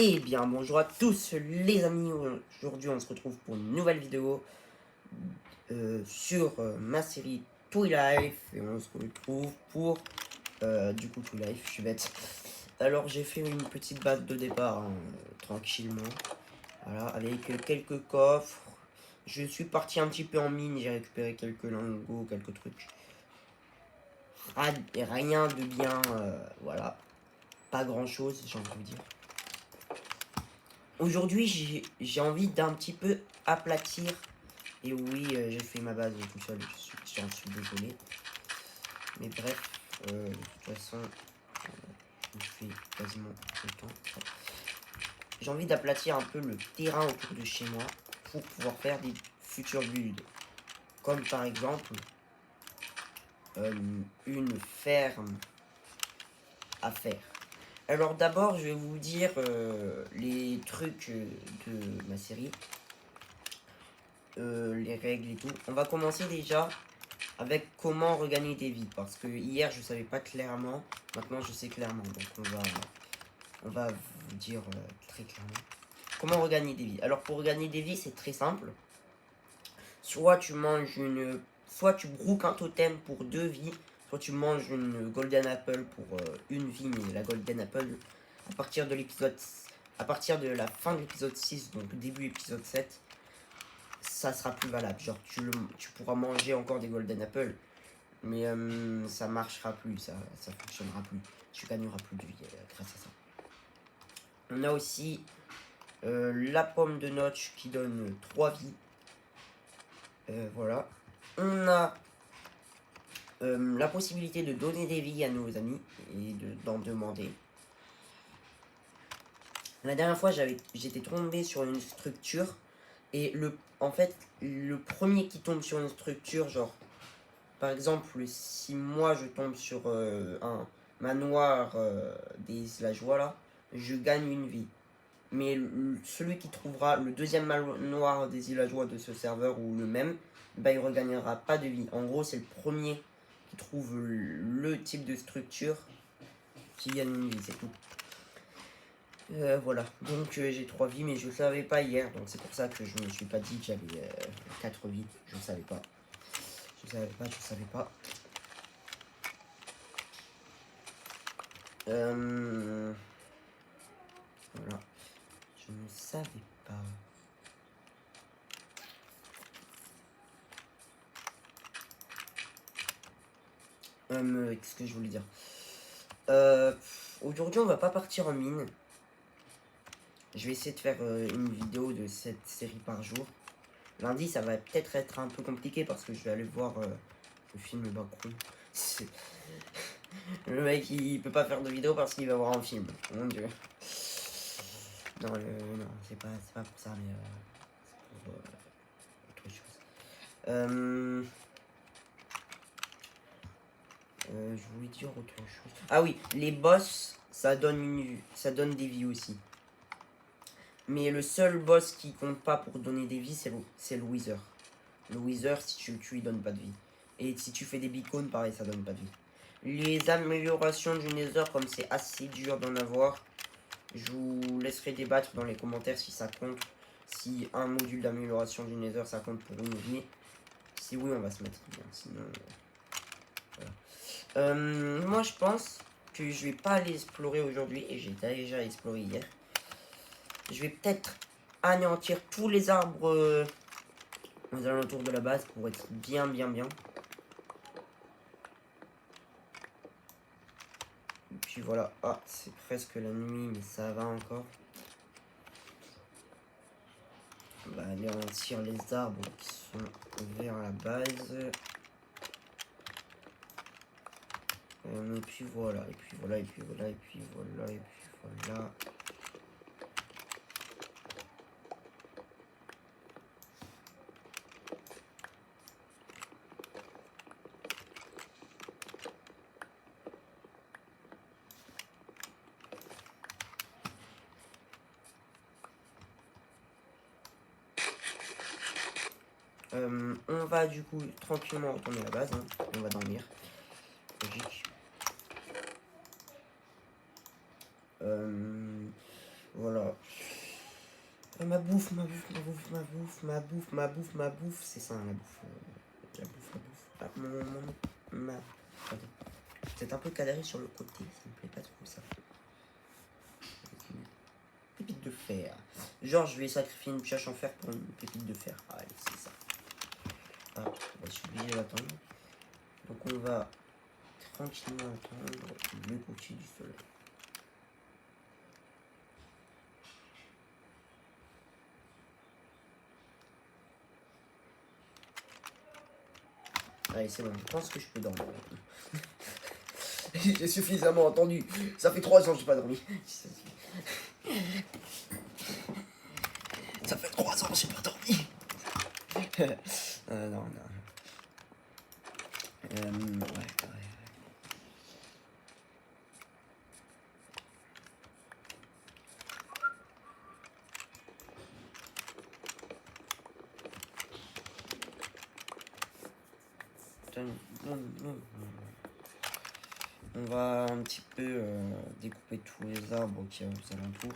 Eh bien bonjour à tous les amis, aujourd'hui on se retrouve pour une nouvelle vidéo sur ma série Twilight et on se retrouve pour du coup Twilight, je suis bête. Alors j'ai fait une petite base de départ hein, tranquillement, voilà, avec quelques coffres. Je suis parti un petit peu en mine, j'ai récupéré quelques lingots, quelques trucs. Rien de bien, voilà, pas grand chose j'ai envie de vous dire. Aujourd'hui, j'ai envie d'un petit peu aplatir. Et oui, j'ai fait ma base tout seul, j'en suis désolé. Mais bref, de toute façon, je fais quasiment tout le temps. J'ai envie d'aplatir un peu le terrain autour de chez moi pour pouvoir faire des futurs builds. Comme par exemple, une ferme à faire. Alors d'abord, je vais vous dire les trucs de ma série. Les règles et tout. On va commencer déjà avec comment regagner des vies. Parce que hier, je savais pas clairement. Maintenant, je sais clairement. Donc, on va vous dire très clairement. Comment regagner des vies. Alors, pour regagner des vies, c'est très simple. Soit tu manges une... Soit tu brookes un totem pour 2 vies. Soit tu manges une Golden Apple pour 1 vie. Mais la Golden Apple, à partir de l'épisode... À partir de la fin de l'épisode 6, donc début épisode 7, ça sera plus valable. Genre, tu pourras manger encore des Golden Apple. Mais ça marchera plus, ça fonctionnera plus. Tu gagneras plus de vie grâce à ça. On a aussi la pomme de notch qui donne 3 vies. Voilà. On a la possibilité de donner des vies à nos amis et d'en demander. La dernière fois, j'étais tombé sur une structure. Et en fait, le premier qui tombe sur une structure, genre, par exemple, si moi je tombe sur un manoir des villageois là, je gagne 1 vie. Mais celui qui trouvera le deuxième manoir des villageois de ce serveur ou le même, bah il regagnera pas de vie. En gros, c'est le premier qui trouve le type de structure qui gagne 1 vie, c'est tout. Voilà, donc j'ai 3 vies, mais je ne savais pas hier, donc c'est pour ça que je me suis pas dit que j'avais 4 vies. Je ne savais pas. Je savais pas. Voilà. Je ne savais pas. Qu'est-ce que je voulais dire aujourd'hui, on va pas partir en mine. Je vais essayer de faire une vidéo de cette série par jour. Lundi, ça va peut-être être un peu compliqué parce que je vais aller voir le film Macron. Le mec, il peut pas faire de vidéo parce qu'il va voir un film. Mon dieu. Non, non, c'est pas pour ça, mais c'est pour autre chose. Je voulais dire autre chose. Ah oui, les boss, ça donne des vies aussi. Mais le seul boss qui compte pas pour donner des vies, c'est le Wither. Le Wither, si tu le tues, il donne pas de vie. Et si tu fais des beacons, pareil, ça donne pas de vie. Les améliorations du Nether, comme c'est assez dur d'en avoir, je vous laisserai débattre dans les commentaires si ça compte. Si un module d'amélioration du Nether, ça compte pour 1 vie. Si oui, on va se mettre bien. Sinon, voilà. Moi, je pense que je vais pas aller explorer aujourd'hui. Et j'ai déjà exploré hier. Je vais peut-être anéantir tous les arbres aux alentours de la base pour être bien. Et puis voilà. Ah, c'est presque la nuit, mais ça va encore. On va anéantir les arbres qui sont vers la base. Et puis voilà. On va du coup tranquillement retourner à la base. Hein. On va dormir. Logique. Voilà. Ma bouffe, ma bouffe, ma bouffe, ma bouffe, ma bouffe, ma bouffe, ma bouffe. C'est ça, la bouffe. La bouffe, la bouffe. Ah, Pardon. C'est un peu cadré sur le côté, ça me plaît pas trop ça. Pépite de fer. Genre, je vais sacrifier une pioche en fer pour une pépite de fer. Allez, c'est ça. Ah, je suis obligé d'attendre. Donc, on va tranquillement attendre le coucher du soleil. Allez, c'est bon, je pense que je peux dormir. J'ai suffisamment entendu. Ça fait 3 ans que j'ai pas dormi. Ça fait 3 ans que j'ai pas dormi. Non, non. Ouais. On va un petit peu découper tous les arbres qu'il y a aux alentours.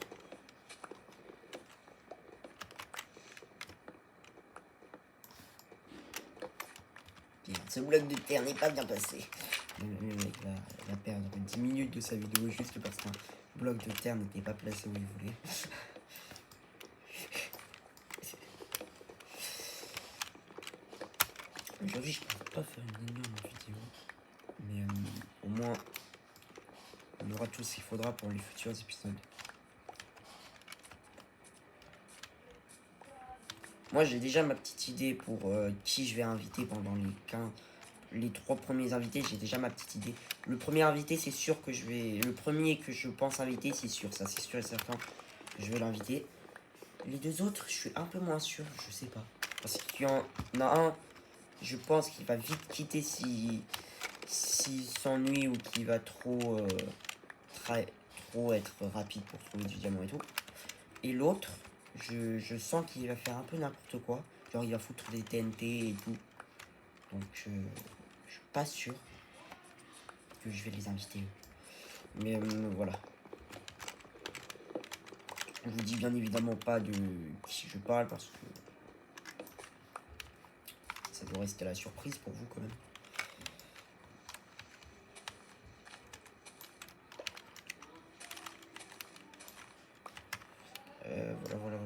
Ce bloc de terre n'est pas bien passé. Le mec va perdre 10 minutes de sa vidéo juste parce qu'un bloc de terre n'était pas placé où il voulait. Aujourd'hui, je ne peux pas faire une énorme vidéo, mais au moins, on aura tout ce qu'il faudra pour les futurs épisodes. Moi, j'ai déjà ma petite idée pour qui je vais inviter pendant les 3 premiers invités. J'ai déjà ma petite idée. Le premier invité, c'est sûr que je vais... Le premier que je pense inviter, c'est sûr. Ça, c'est sûr et certain que je vais l'inviter. Les 2 autres, je suis un peu moins sûr. Je sais pas. Parce qu'il y en a un, je pense qu'il va vite quitter s'il s'ennuie ou qu'il va trop être rapide pour trouver du diamant et tout. Et l'autre, je sens qu'il va faire un peu n'importe quoi. Genre, il va foutre des TNT et tout. Donc, je suis pas sûr que je vais les inviter. Mais voilà. Je vous dis bien évidemment pas de qui je parle parce que ça doit rester la surprise pour vous quand même. Voilà.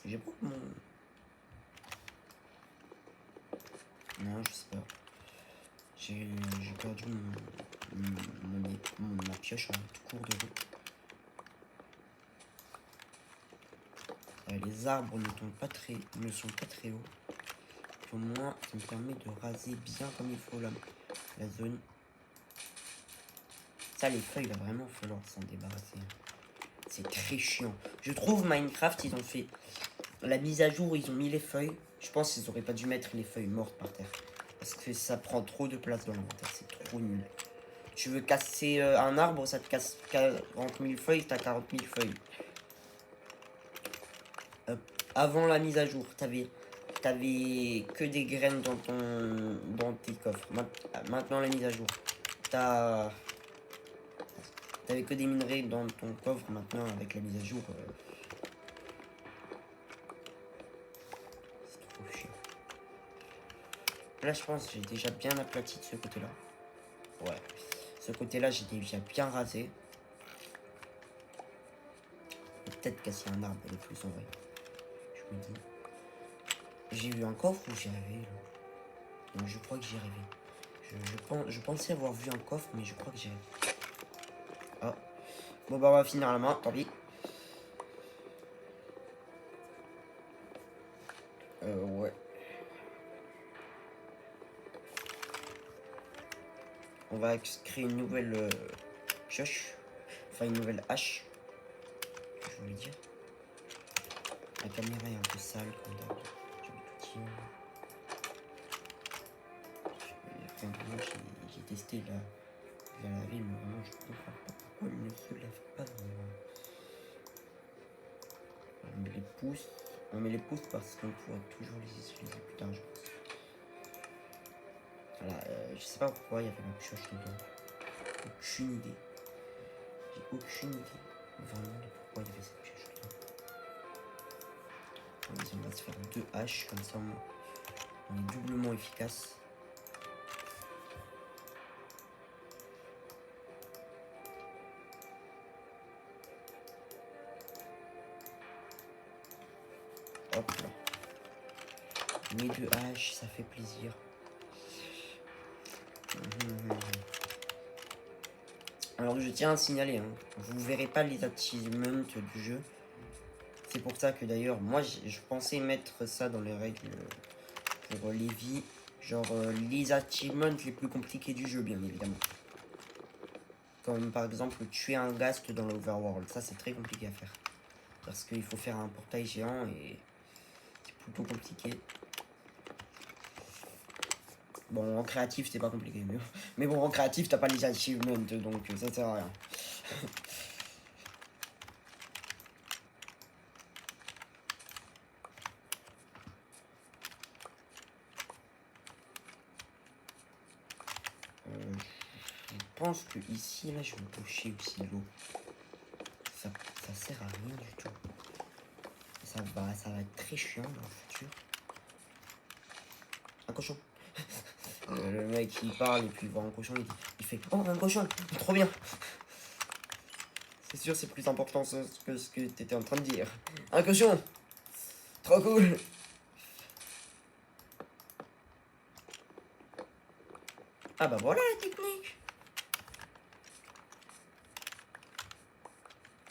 J'ai pas mon... Non, je sais pas. J'ai perdu ma pioche en tout cours de route. Les arbres ne sont pas très hauts. Au moins, ça me permet de raser bien comme il faut la zone. Ça, les feuilles, il va vraiment falloir s'en débarrasser. C'est très chiant. Je trouve Minecraft, ils ont fait la mise à jour, ils ont mis les feuilles. Je pense qu'ils auraient pas dû mettre les feuilles mortes par terre. Parce que ça prend trop de place dans l'inventaire. C'est trop nul. Tu veux casser un arbre, ça te casse 40 000 feuilles, t'as 40 000 feuilles. Avant la mise à jour, t'avais que des graines dans tes coffres. Maintenant la mise à jour, t'avais que des minerais dans ton coffre. Maintenant avec la mise à jour, c'est trop chiant. Là je pense que j'ai déjà bien aplati de ce côté-là. Ouais, ce côté-là j'ai déjà bien rasé. Peut-être casser un arbre de plus en vrai. Je me dis. J'ai vu un coffre ou j'y arrivé là? Non, je crois que j'y arrivais. Je pensais avoir vu un coffre, mais je crois que j'y arrivé. Ah. Bon bah on va finir à la main, tant pis. Ouais. On va créer une nouvelle pioche. Enfin une nouvelle hache. Je voulais dire. La caméra est un peu sale comme d'hab. Je vais tout dire. J'ai testé la laver, mais vraiment je comprends pas pourquoi elle ne se lave pas vraiment. On met les pouces. On met les pouces parce qu'on pourra toujours les utiliser plus tard, je pense. Voilà, je sais pas pourquoi il y avait la pioche dedans. Aucune idée. J'ai aucune idée vraiment de pourquoi il y avait cette pioche dedans. Vas-y, on va se faire 2 haches, comme ça on est doublement efficace. Hop là. Mes 2 haches, ça fait plaisir. Alors je tiens à signaler, hein, vous verrez pas les achievements du jeu. C'est pour ça que d'ailleurs, moi je pensais mettre ça dans les règles pour les vies. Genre les achievements les plus compliqués du jeu, bien évidemment. Comme par exemple tuer un ghast dans l'overworld. Ça c'est très compliqué à faire. Parce qu'il faut faire un portail géant et c'est plutôt compliqué. Bon, en créatif c'est pas compliqué. Mais bon, en créatif t'as pas les achievements, donc ça sert à rien. Je pense que ici, là, je vais pocher aussi l'eau. Ça sert à rien du tout. Ça va être très chiant dans le futur. Un cochon. Le mec il parle et puis il voit un cochon, il fait oh un cochon, trop bien. C'est sûr c'est plus important que ce que t'étais en train de dire. Un cochon, trop cool. Ah bah voilà la technique.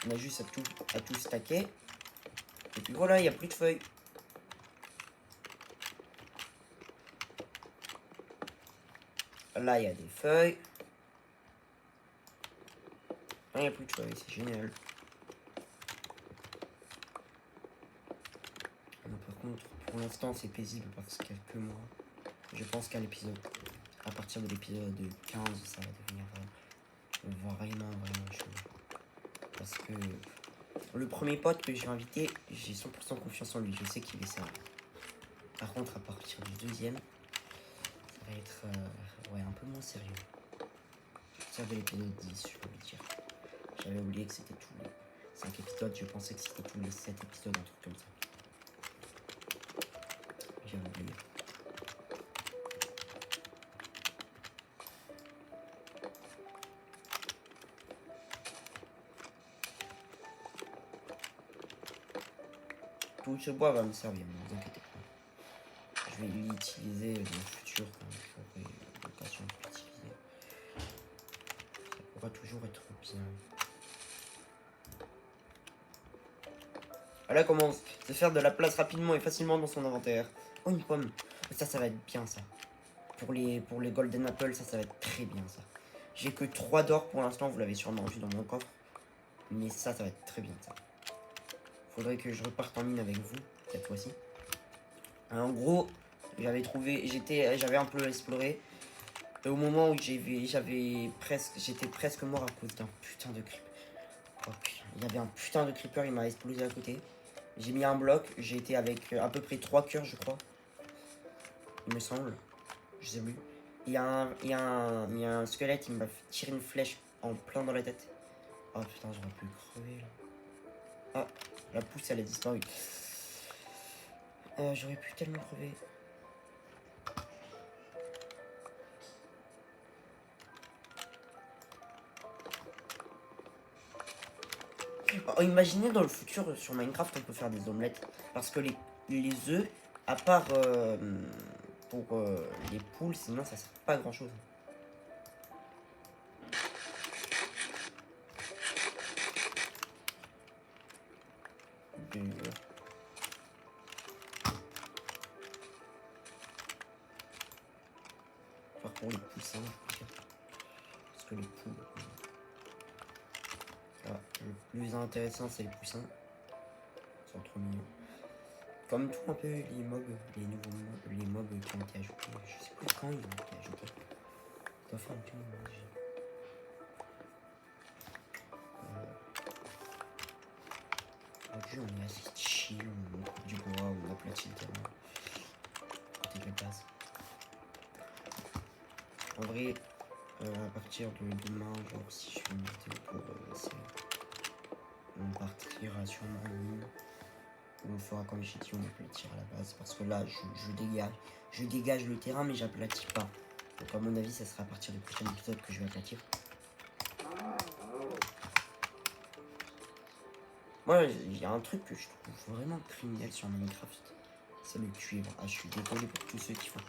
On a juste à tout stacker. Et puis voilà, il n'y a plus de feuilles. Là, il y a des feuilles. Là, il n'y a plus de feuilles, c'est génial. Par contre, pour l'instant, c'est paisible parce qu'il y a que moi. Je pense qu'à l'épisode, à partir de l'épisode 15, ça va devenir vraiment chaud. Parce que le premier pote que j'ai invité, j'ai 100% confiance en lui, je sais qu'il est sérieux. Par contre, à partir du deuxième, ça va être ouais, un peu moins sérieux. À partir de l'épisode 10, je peux le dire. J'avais oublié que c'était tous les 5 épisodes, je pensais que c'était tous les 7 épisodes, un truc comme ça. J'avais oublié. Tout ce bois va me servir, ne vous inquiétez pas. Je vais l'utiliser dans le futur quand j'aurai l'occasion de l'utiliser. Ça pourra toujours être bien. Voilà comment se faire de la place rapidement et facilement dans son inventaire. Oh, une pomme. Ça va être bien ça. Pour les Golden Apple, ça va être très bien ça. J'ai que 3 d'or pour l'instant, vous l'avez sûrement vu dans mon coffre. Mais ça va être très bien ça. Faudrait que je reparte en mine avec vous, cette fois-ci. En gros, j'avais un peu exploré. Et au moment où j'étais presque mort à cause d'un putain de creeper. Oh putain, il y avait un putain de creeper, il m'a explosé à côté. J'ai mis un bloc, j'ai été avec à peu près 3 cœurs, je crois. Il me semble. Je sais plus. Il y a un squelette, il m'a tiré une flèche en plein dans la tête. Oh putain, j'aurais pu crever là. Ah, la pousse elle a disparu. J'aurais pu tellement crever. Oh, imaginez dans le futur sur Minecraft on peut faire des omelettes. Parce que les œufs, à part pour les poules, sinon ça sert pas à grand chose. Enfin, pour les poussins, parce que les poules. Ah, le plus intéressant c'est les poussins. Ils sont trop mignons. Comme tout un peu les mobs, les nouveaux mobs, les mobs qui ont été ajoutés. Je sais plus quand ils ont été ajoutés. Ça doit faire un petit moment déjà. Aujourd'hui on est assez chill, on coupe du bois, on aplatit le terrain. Côté de la base. En vrai, à partir de demain, genre si je fais une vidéo pour on partira sûrement en ligne. On fera comme j'ai dit, on aplatir à la base. Parce que là, je dégage le terrain, mais j'aplatis pas. Donc à mon avis, ça sera à partir du prochain épisode que je vais aplatir. Moi, il y a un truc que je trouve vraiment criminel sur Minecraft. C'est le cuivre. Ah, je suis désolé pour tous ceux qui font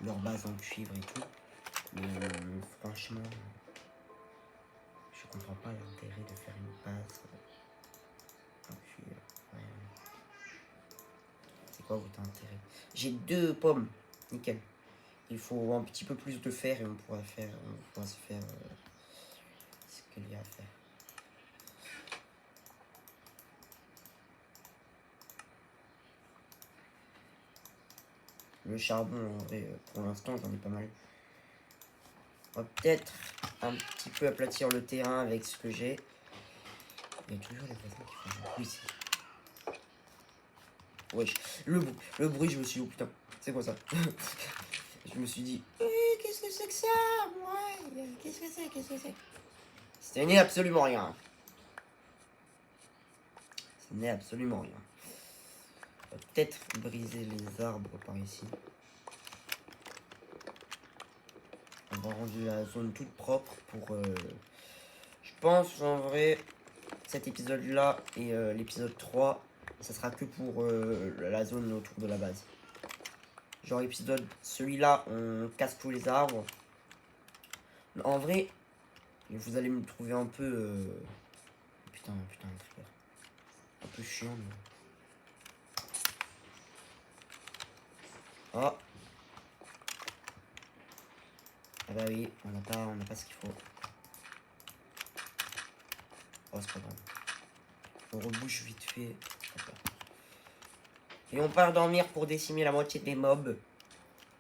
leur base en cuivre et tout. Mais franchement, je comprends pas l'intérêt de faire une base en cuivre. Ouais. C'est quoi votre intérêt? J'ai 2 pommes. Nickel. Il faut un petit peu plus de fer et on pourra se faire ce qu'il y a à faire. Le charbon, en vrai, pour l'instant, j'en ai pas mal. On va peut-être un petit peu aplatir le terrain avec ce que j'ai. Il y a toujours les voisins qui font du bruit ici. Wesh, le bruit, je me suis dit, oh putain, c'est quoi ça? Je me suis dit, qu'est-ce que c'est que ça? Ouais, qu'est-ce que c'est? Ce n'est absolument rien. Ce n'est absolument rien. On va peut-être briser les arbres par ici. On va rendre la zone toute propre pour... je pense en vrai, cet épisode-là et l'épisode 3, ça sera que pour la zone autour de la base. Genre épisode, celui-là, on casse tous les arbres. En vrai, vous allez me trouver un peu... Putain, un trigger. Un peu chiant, mais... Oh. Ah bah oui, on n'a pas ce qu'il faut. Oh, c'est pas grave. On rebouche vite fait. Et on part dormir pour décimer la moitié des mobs.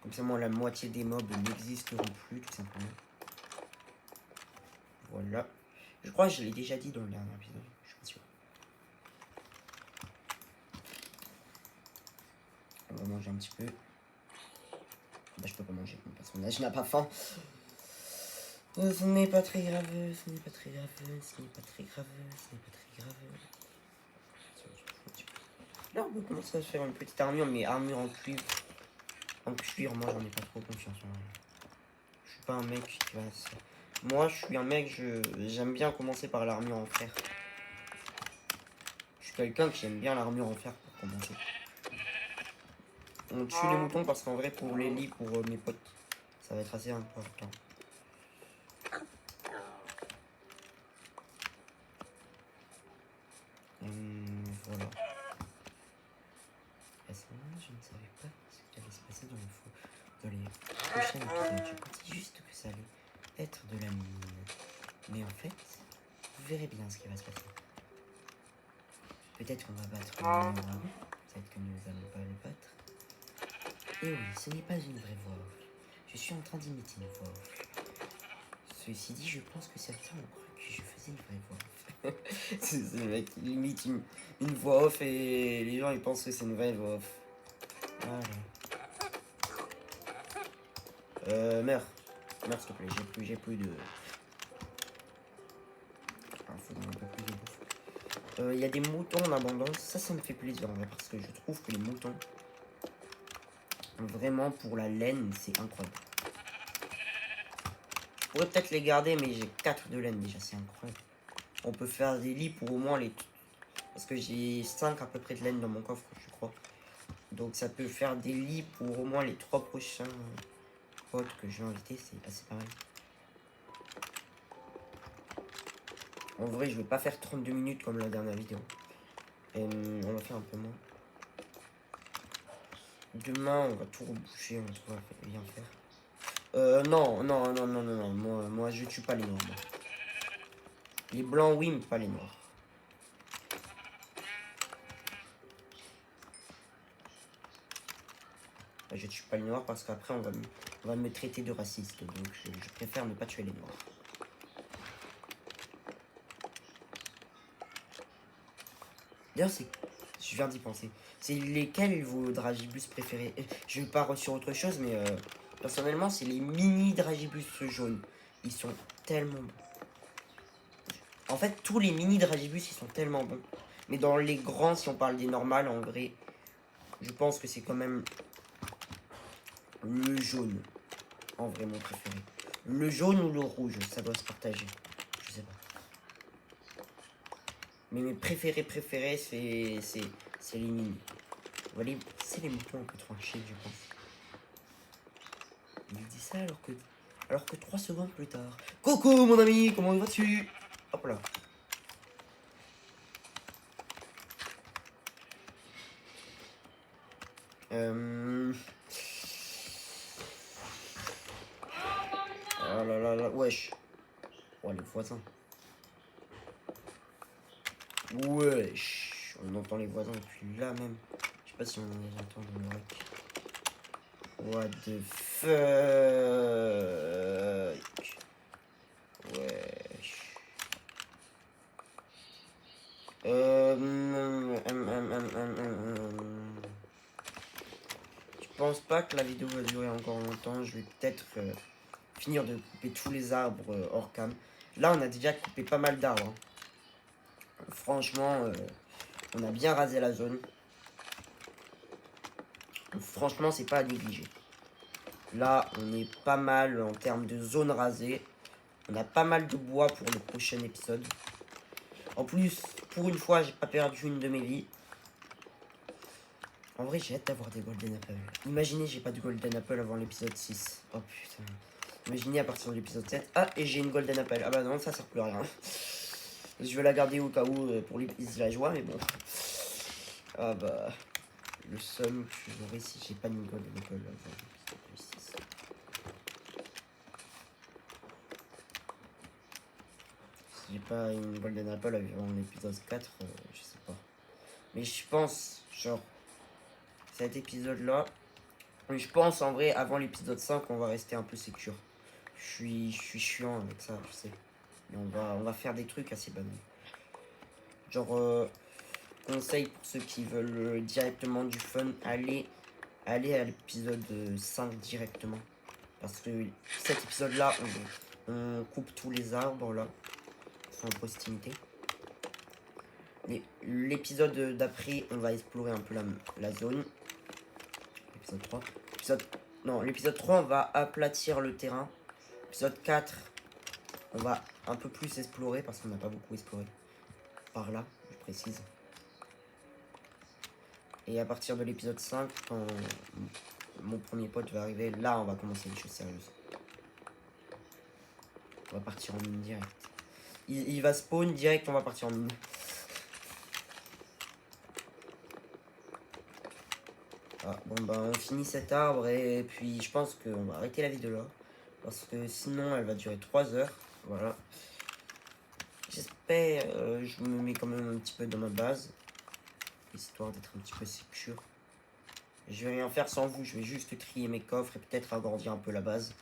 Comme ça, moi, la moitié des mobs n'existeront plus, tout simplement. Voilà. Je crois que je l'ai déjà dit dans le dernier épisode. Je suis pas sûr. On va manger un petit peu. Bah, je peux pas manger. Mon personnage n'a pas faim. Ce n'est pas très grave. Ce n'est pas très grave. Ce n'est pas très grave. Ce n'est pas très grave. Là, on peut commencer à se faire une petite armure, mais armure en cuivre. En cuivre, moi, j'en ai pas trop confiance. Je suis pas un mec qui va se... Moi, je suis un mec, j'aime bien commencer par l'armure en fer. Je suis quelqu'un qui aime bien l'armure en fer pour commencer. On tue les moutons parce qu'en vrai, pour les lits, pour mes potes, ça va être assez important. Voilà. À ce moment-là, je ne savais pas ce qui allait se passer dans les prochains épisodes. Je pensais juste que ça allait être de la mine. Mais en fait, vous verrez bien ce qui va se passer. Peut-être qu'on va battre le dragon, peut-être que nous allons pas le battre. Et oui, ce n'est pas une vraie voix off. Je suis en train d'imiter une voix off. Ceci dit, je pense que certains ont cru que je faisais une vraie voix off. C'est le mec qui imite une voix off et les gens ils pensent que c'est une vraie voix off. Voilà. Meurs. Meurs s'il te plaît, j'ai plus de... Il faudrait un peu plus de bouffe. Il y a des moutons en abondance, ça me fait plaisir en vrai, parce que je trouve que les moutons, vraiment pour la laine, c'est incroyable. Je pourrais peut-être les garder, mais j'ai 4 de laine déjà, c'est incroyable. On peut faire des lits pour au moins les... Parce que j'ai 5 à peu près de laine dans mon coffre, je crois. Donc ça peut faire des lits pour au moins les 3 prochains potes que je vais inviter, c'est assez pas mal. En vrai, je vais pas faire 32 minutes comme la dernière vidéo. Et on va faire un peu moins. Demain, on va tout reboucher, on va bien faire. Non. Moi, je tue pas les noirs. Moi. Les blancs, oui, mais pas les noirs. Je tue pas les noirs parce qu'après, on va me traiter de raciste. Donc, je préfère ne pas tuer les noirs. D'ailleurs, je viens d'y penser. C'est lesquels vos dragibus préférés? Je pars sur autre chose, mais Personnellement, c'est les mini Dragibus jaunes. Ils sont tellement bons. En fait, tous les mini Dragibus, ils sont tellement bons. Mais dans les grands, si on parle des normales, en vrai, je pense que c'est quand même le jaune. En vrai, mon préféré. Le jaune ou le rouge, ça doit se partager. Je sais pas. Mais mes préférés, c'est les mini. C'est les moutons un peu trop chier, je pense. Il dit ça alors que 3 secondes plus tard. Coucou mon ami, comment vas-tu? Hop là. Oh là là là, wesh. Oh les voisins. Wesh. On entend les voisins depuis là même. Je sais pas si on les entend dans le rec. What the fuck. Wesh. Je pense pas que la vidéo va durer encore longtemps. Je vais peut-être finir de couper tous les arbres hors cam. Là, on a déjà coupé pas mal d'arbres. Hein. Franchement, on a bien rasé la zone. Franchement, c'est pas à négliger. Là, on est pas mal en termes de zone rasée. On a pas mal de bois pour le prochain épisode. En plus, pour une fois, j'ai pas perdu une de mes vies. En vrai, j'ai hâte d'avoir des Golden Apple. Imaginez, j'ai pas de Golden Apple avant l'épisode 6. Oh putain. Imaginez à partir de l'épisode 7. Ah, et j'ai une Golden Apple. Ah bah non, ça sert plus à rien. Je vais la garder au cas où pour les villageois, mais bon. Ah bah. Le seum que j'aurai si j'ai pas une Golden Apple avant l'épisode 6. Si j'ai pas une Golden Apple avant l'épisode 4, je sais pas. Mais je pense, genre, cet épisode-là, je pense en vrai, avant l'épisode 5, on va rester un peu sécure. Je suis chiant avec ça, je sais. Mais on va faire des trucs assez banals. Genre, conseil pour ceux qui veulent directement du fun, allez à l'épisode 5 directement. Parce que cet épisode-là, on coupe tous les arbres là, en proximité. L'épisode d'après, on va explorer un peu la zone. L'épisode 3. L'épisode 3, on va aplatir le terrain. Épisode 4, on va un peu plus explorer parce qu'on n'a pas beaucoup exploré. Par là, je précise. Et à partir de l'épisode 5, quand mon premier pote va arriver, là, on va commencer les choses sérieuses. On va partir en mine direct. Il va spawn direct, on va partir en mine. Ah, bon bah on finit cet arbre et puis je pense qu'on va arrêter la vidéo là. Parce que sinon elle va durer 3 heures. Voilà. J'espère, je me mets quand même un petit peu dans ma base. Histoire d'être un petit peu sécure. Je vais rien faire sans vous, je vais juste trier mes coffres et peut-être agrandir un peu la base.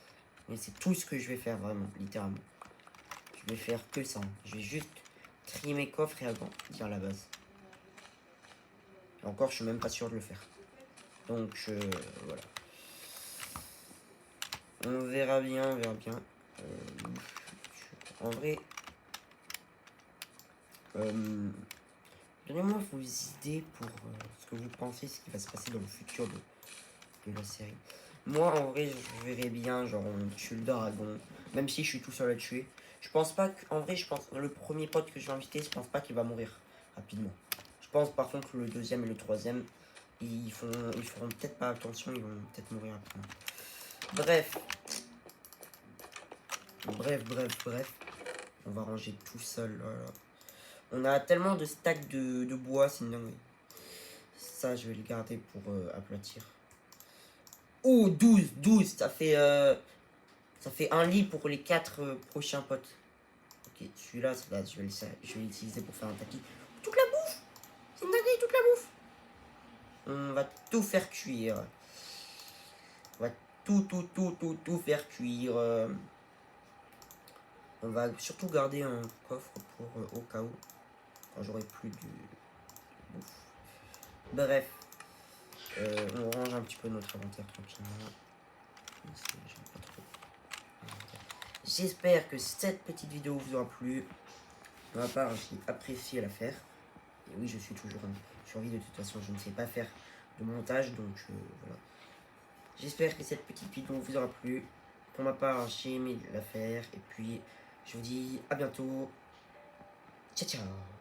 Mais c'est tout ce que je vais faire vraiment, littéralement. Je vais faire que ça. Hein. Je vais juste trier mes coffres et agrandir la base. Et encore, je suis même pas sûr de le faire. Donc, voilà. On verra bien, on verra bien. En vrai, donnez-moi vos idées pour ce que vous pensez, ce qui va se passer dans le futur de la série. Moi, en vrai, je verrais bien, genre, on tue le dragon, même si je suis tout seul à le tuer. Je pense pas que, en vrai, je pense, le premier pote que je vais inviter, je pense pas qu'il va mourir rapidement. Je pense par contre que le deuxième et le troisième, ils feront peut-être pas attention, ils vont peut-être mourir rapidement. Bref. On va ranger tout seul. Voilà. On a tellement de stacks de bois, c'est une dinguerie. Ça, je vais le garder pour aplatir. Oh, 12, ça fait un lit pour les 4 prochains potes. Ok, celui-là, je vais l'utiliser pour faire un tapis. Toute la bouffe. C'est une dinguerie, toute la bouffe. On va tout faire cuire. On va tout faire cuire. On va surtout garder un coffre pour au cas où. Quand j'aurai plus de bouffe. Bref. On range un petit peu notre inventaire tranquillement. J'aime pas trop. J'espère que cette petite vidéo vous aura plu. De ma part, j'ai apprécié la faire. Et oui, je suis toujours en survie. De toute façon, je ne sais pas faire de montage, donc voilà. J'espère que cette petite vidéo vous aura plu. Pour ma part, j'ai aimé la faire. Et puis, je vous dis à bientôt. Ciao, ciao.